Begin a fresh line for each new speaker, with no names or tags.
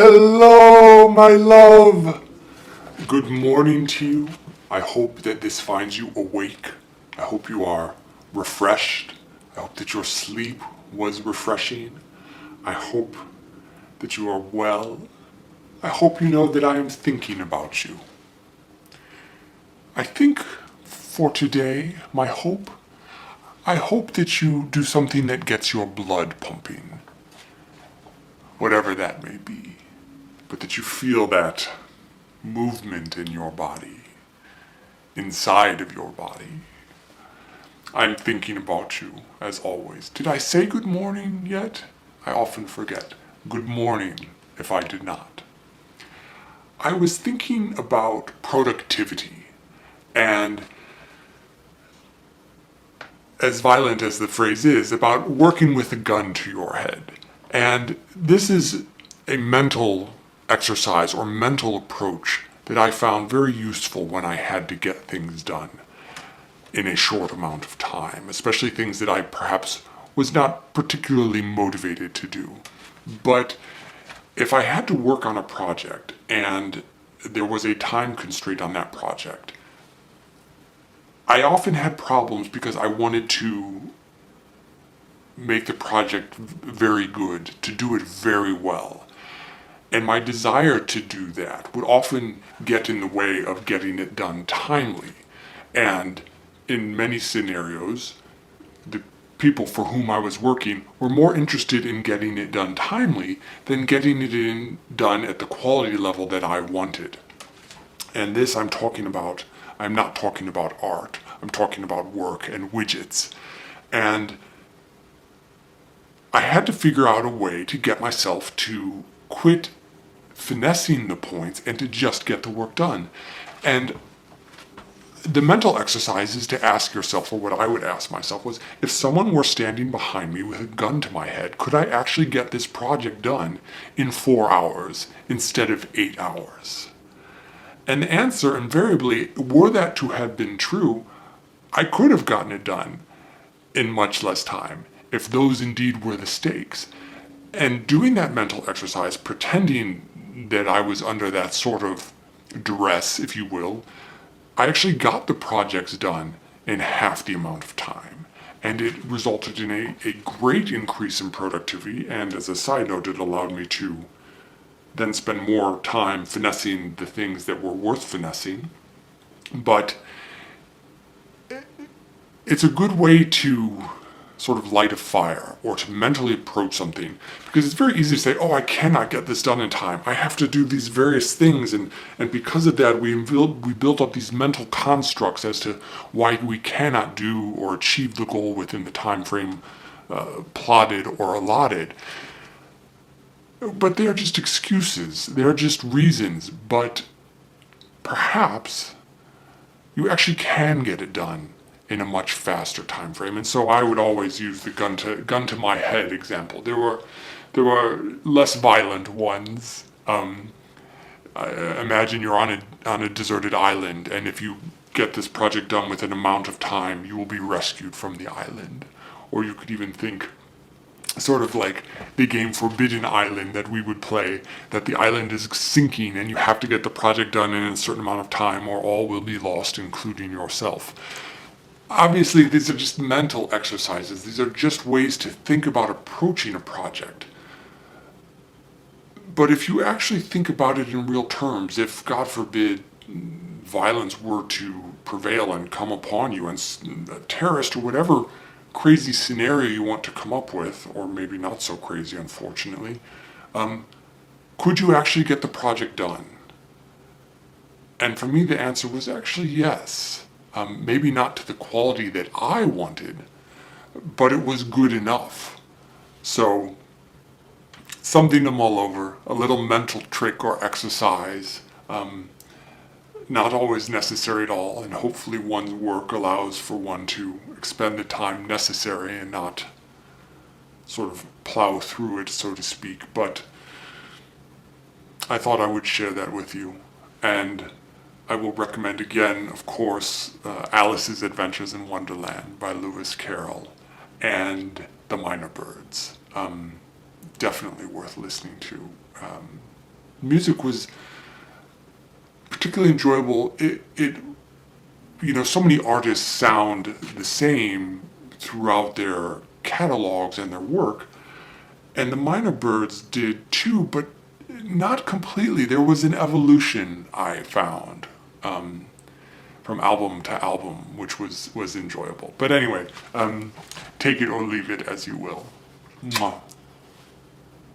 Hello, my love. Good morning to you. I hope that this finds you awake. I hope you are refreshed. I hope that your sleep was refreshing. I hope that you are well. I hope you know that I am thinking about you. I think for today, I hope that you do something that gets your blood pumping, whatever that may be, but that you feel that movement in your body, inside of your body. I'm thinking about you, as always. Did I say good morning yet? I often forget. Good morning, if I did not. I was thinking about productivity, and as violent as the phrase is, about working with a gun to your head. And this is a mental exercise or mental approach that I found very useful when I had to get things done in a short amount of time, especially things that I perhaps was not particularly motivated to do. But if I had to work on a project and there was a time constraint on that project, I often had problems because I wanted to make the project very good, to do it very well. And my desire to do that would often get in the way of getting it done timely. And in many scenarios, the people for whom I was working were more interested in getting it done timely than getting it done at the quality level that I wanted. And this I'm not talking about art. I'm talking about work and widgets. And I had to figure out a way to get myself to quit finessing the points and to just get the work done. And the mental exercise is to ask yourself, or what I would ask myself was, if someone were standing behind me with a gun to my head, could I actually get this project done in 4 hours instead of 8 hours? And the answer, invariably, were that to have been true, I could have gotten it done in much less time, if those indeed were the stakes. And doing that mental exercise, pretending that I was under that sort of duress, if you will, I actually got the projects done in half the amount of time. And it resulted in a great increase in productivity, and as a side note, it allowed me to then spend more time finessing the things that were worth finessing. But it's a good way to sort of light a fire or to mentally approach something, because it's very easy to say, oh, I cannot get this done in time. I have to do these various things. And because of that, we built up these mental constructs as to why we cannot do or achieve the goal within the time frame plotted or allotted. But they are just excuses. They are just reasons. But perhaps you actually can get it done in a much faster time frame. And so I would always use the gun to my head example. There were less violent ones. Imagine you're on a deserted island, and if you get this project done with an amount of time, you will be rescued from the island. Or you could even think, sort of like the game Forbidden Island that we would play, that the island is sinking and you have to get the project done in a certain amount of time or all will be lost, including yourself. Obviously, these are just mental exercises. These are just ways to think about approaching a project. But if you actually think about it in real terms, if, God forbid, violence were to prevail and come upon you, and a terrorist or whatever crazy scenario you want to come up with, or maybe not so crazy, unfortunately, could you actually get the project done? And for me, the answer was actually yes. Maybe not to the quality that I wanted, but it was good enough. So, something to mull over, a little mental trick or exercise, not always necessary at all, and hopefully one's work allows for one to expend the time necessary and not sort of plow through it, so to speak. But I thought I would share that with you. And I will recommend again, of course, Alice's Adventures in Wonderland by Lewis Carroll and the Mynabirds. Definitely worth listening to. music was particularly enjoyable. So many artists sound the same throughout their catalogs and their work, and the Mynabirds did too, but not completely. There was an evolution I found from album to album, which was enjoyable. But anyway, take it or leave it as you will. Mwah.